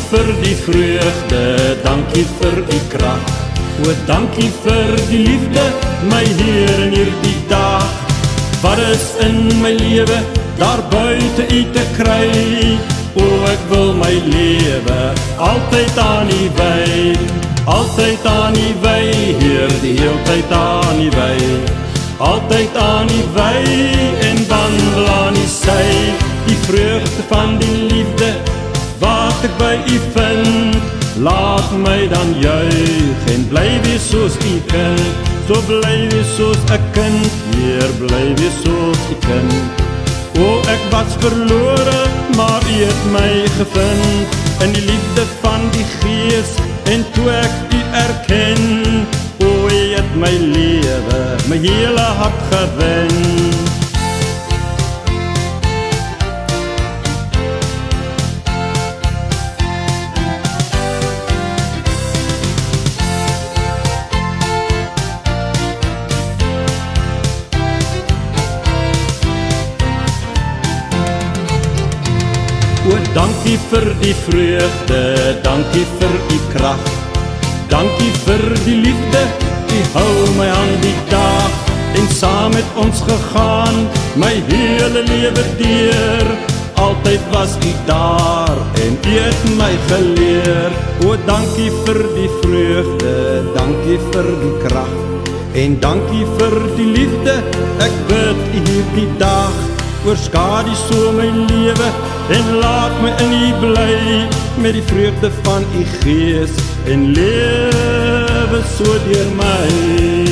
vir die vreugde, dankie vir die krag. O, dankie vir die liefde, my Heer in hierdie dag. Wat is in my lewe, daar buite U te kry? O, ek wil my lewe, altyd aan U wy. Altyd aan U wy, Heer, die heeltyd aan U wy. Altyd aan U wy, en wandel aan U sy. Die vreugde van die liefde, wat ek by U vind, laat my dan juig, en bly wees soos U kind. So bly wees soos 'n kind, Heer, bly wees soos U kind. O, ek was verlore, maar U het my gevind, in die liefde van die Gees, en toe ek U erken, o, U het my lewe, my hele hart gewen. O, dankie vir die vreugde, dankie vir die krag. Dankie vir die liefde, U hou my aan die dag. En saam met ons gegaan, my hele lewe deur. Altyd was U daar, en U het my geleer. O, dankie vir die vreugde, dankie vir die krag. En dankie vir die liefde, ek bid U hierdie dag. Oorskadu so my lewe, en laat my in U bly, met die vreugde van U Gees, en lewe so deur my.